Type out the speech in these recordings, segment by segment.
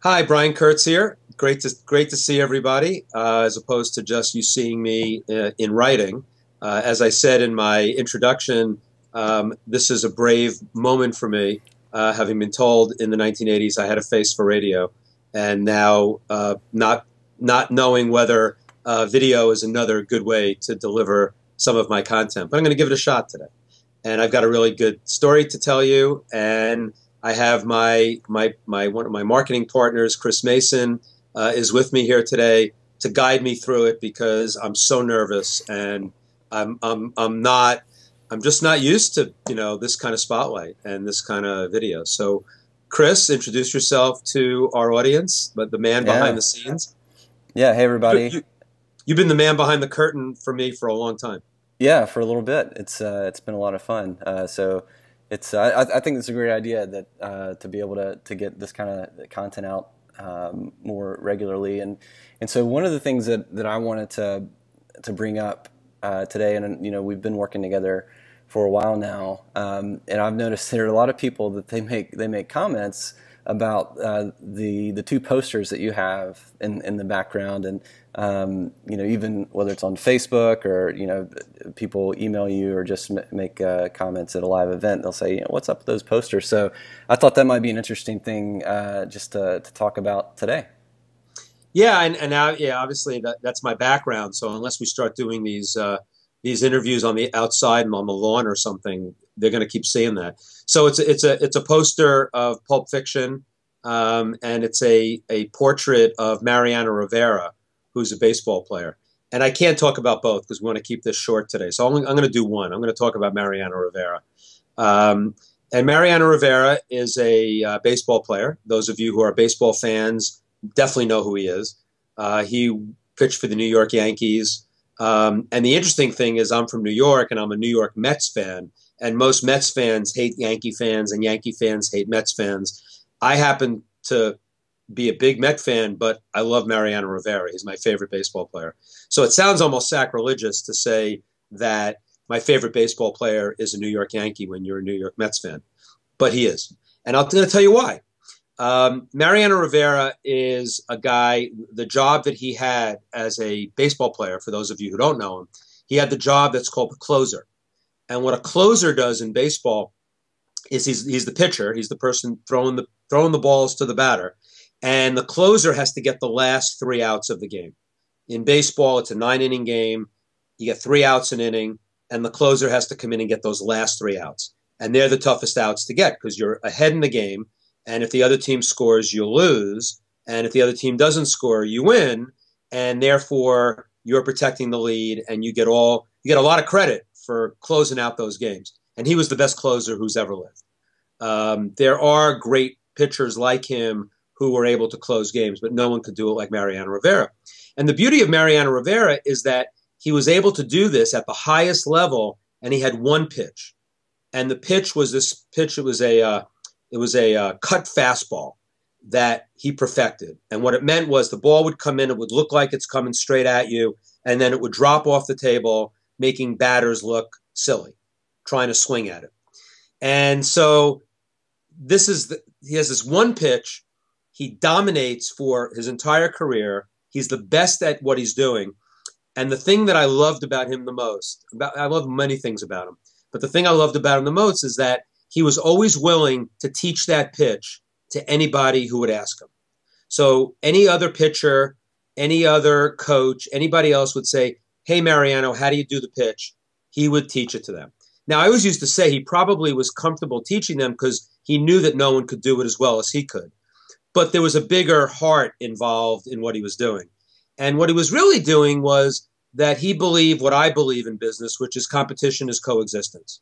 Hi, Brian Kurtz here. Great to see everybody, as opposed to just you seeing me in writing. As I said in my introduction, this is a brave moment for me, having been told in the 1980s I had a face for radio, and now not knowing whether video is another good way to deliver some of my content. But I'm going to give it a shot today, and I've got a really good story to tell you, and I have my one of my marketing partners, Chris Mason, is with me here today to guide me through it because I'm so nervous and I'm just not used to this kind of spotlight and this kind of video. So, Chris, introduce yourself to our audience, but the man behind Yeah. the scenes. Yeah. Hey, You, everybody. you, you've been the man behind the curtain for me for a long time. Yeah, for a little bit. It's been a lot of fun. So it's I think it's a great idea that to be able to get this kind of content out more regularly. And so one of the things that I wanted to bring up today, and we've been working together for a while now, and I've noticed there are a lot of people that they make comments about the two posters that you have in the background, and even whether it's on Facebook or people email you or just make comments at a live event, they'll say, what's up with those posters? So I thought that might be an interesting thing just to talk about today. Yeah, and now, yeah, obviously that's my background. So unless we start doing these interviews on the outside and on the lawn or something, they're going to keep seeing that. So it's a poster of Pulp Fiction, and it's a portrait of Mariano Rivera, who's a baseball player. And I can't talk about both because we want to keep this short today. So I'm going to do one. I'm going to talk about Mariano Rivera. Um, and Mariano Rivera is a baseball player. Those of you who are baseball fans definitely know who he is. He pitched for the New York Yankees. And the interesting thing is I'm from New York and I'm a New York Mets fan. And most Mets fans hate Yankee fans and Yankee fans hate Mets fans. I happen to be a big Met fan, but I love Mariano Rivera. He's my favorite baseball player. So it sounds almost sacrilegious to say that my favorite baseball player is a New York Yankee when you're a New York Mets fan. But he is. And I'm going to tell you why. Mariano Rivera is a guy, the job that he had as a baseball player, for those of you who don't know him, he had the job that's called the closer. And what a closer does in baseball is he's the pitcher. He's the person throwing the balls to the batter. And the closer has to get the last three outs of the game. In baseball, it's a 9-inning game. You get three outs an inning, and the closer has to come in and get those last three outs. And they're the toughest outs to get because you're ahead in the game. And if the other team scores, you lose. And if the other team doesn't score, you win. And therefore, you're protecting the lead, and you get a lot of credit for closing out those games. And he was the best closer who's ever lived. There are great pitchers like him who were able to close games, but no one could do it like Mariano Rivera. And the beauty of Mariano Rivera is that he was able to do this at the highest level, and he had one pitch. And the pitch was this pitch. It was a cut fastball that he perfected. And what it meant was the ball would come in, it would look like it's coming straight at you, and then it would drop off the table, making batters look silly, trying to swing at it. And so he has this one pitch. He dominates for his entire career. He's the best at what he's doing. And the thing that I loved about him the most, I love many things about him, but the thing I loved about him the most is that he was always willing to teach that pitch to anybody who would ask him. So any other pitcher, any other coach, anybody else would say, hey, Mariano, how do you do the pitch? He would teach it to them. Now, I always used to say he probably was comfortable teaching them because he knew that no one could do it as well as he could. But there was a bigger heart involved in what he was doing. And what he was really doing was that he believed what I believe in business, which is competition is coexistence.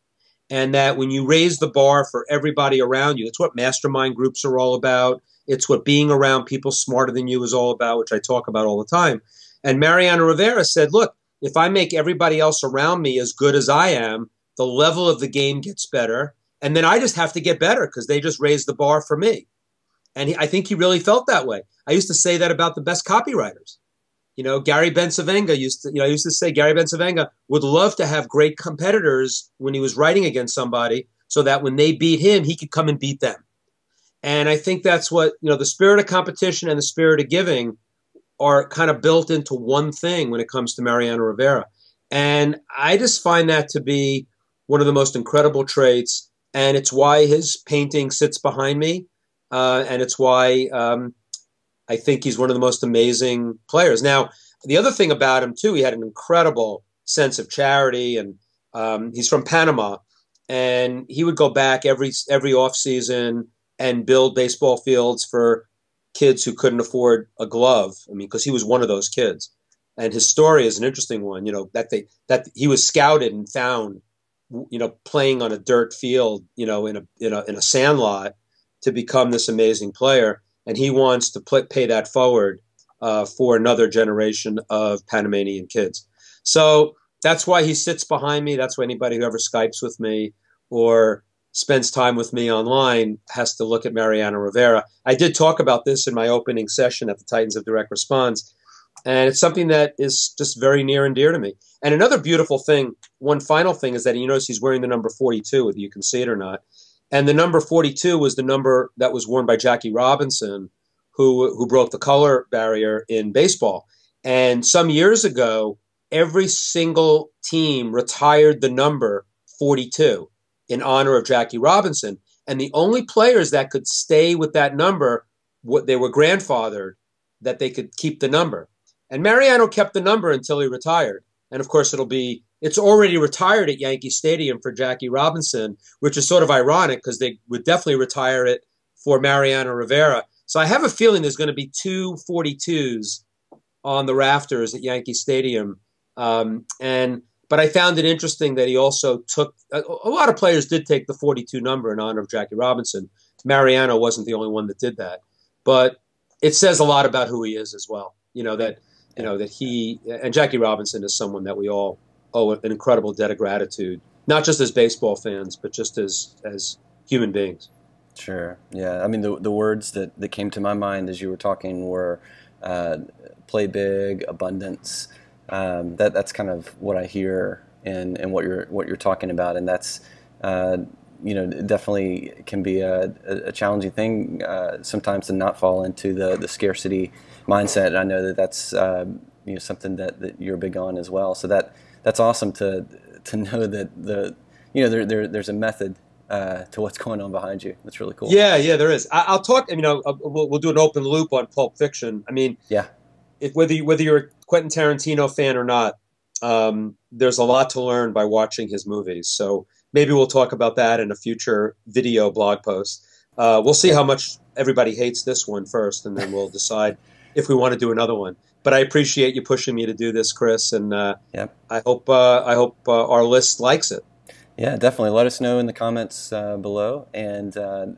And that when you raise the bar for everybody around you, it's what mastermind groups are all about. It's what being around people smarter than you is all about, which I talk about all the time. And Mariano Rivera said, look, if I make everybody else around me as good as I am, the level of the game gets better. And then I just have to get better because they just raised the bar for me. And I think he really felt that way. I used to say that about the best copywriters. Gary Bencivenga I used to say Gary Bencivenga would love to have great competitors when he was writing against somebody so that when they beat him, he could come and beat them. And I think that's what, the spirit of competition and the spirit of giving are kind of built into one thing when it comes to Mariano Rivera. And I just find that to be one of the most incredible traits. And it's why his painting sits behind me. And it's why I think he's one of the most amazing players. Now, the other thing about him, too, he had an incredible sense of charity. And he's from Panama. And he would go back every off season and build baseball fields for kids who couldn't afford a glove. I mean, because he was one of those kids. And his story is an interesting one, that he was scouted and found, playing on a dirt field, in a sand lot to become this amazing player. And he wants to pay that forward for another generation of Panamanian kids. So that's why he sits behind me. That's why anybody who ever Skypes with me or spends time with me online has to look at Mariano Rivera. I did talk about this in my opening session at the Titans of Direct Response, and it's something that is just very near and dear to me. And another beautiful thing, one final thing, is that you notice he's wearing the number 42, whether you can see it or not. And the number 42 was the number that was worn by Jackie Robinson, who broke the color barrier in baseball. And some years ago, every single team retired the number 42 in honor of Jackie Robinson. And the only players that could stay with that number, they were grandfathered, that they could keep the number. And Mariano kept the number until he retired. And of course, it's already retired at Yankee Stadium for Jackie Robinson, which is sort of ironic because they would definitely retire it for Mariano Rivera. So I have a feeling there's going to be two 42s on the rafters at Yankee Stadium. But I found it interesting that he also took a lot of players did take the 42 number in honor of Jackie Robinson. Mariano wasn't the only one that did that, but it says a lot about who he is as well. That he and Jackie Robinson is someone that we all owe an incredible debt of gratitude, not just as baseball fans, but just as human beings. Sure. Yeah. I mean, the words that came to my mind as you were talking were play big, abundance. That's kind of what I hear in what you're talking about, and that's definitely can be a challenging thing sometimes to not fall into the scarcity mindset. And I know that's something that you're big on as well. So that's awesome to know that there's a method to what's going on behind you. That's really cool. Yeah, there is. I'll talk. We'll do an open loop on Pulp Fiction. I mean, yeah. Whether you're a Quentin Tarantino fan or not, there's a lot to learn by watching his movies. So maybe we'll talk about that in a future video blog post. We'll see how much everybody hates this one first, and then we'll decide if we want to do another one. But I appreciate you pushing me to do this, Chris, and yep. I hope our list likes it. Yeah, definitely. Let us know in the comments below. And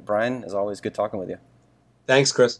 Brian, as always, good talking with you. Thanks, Chris.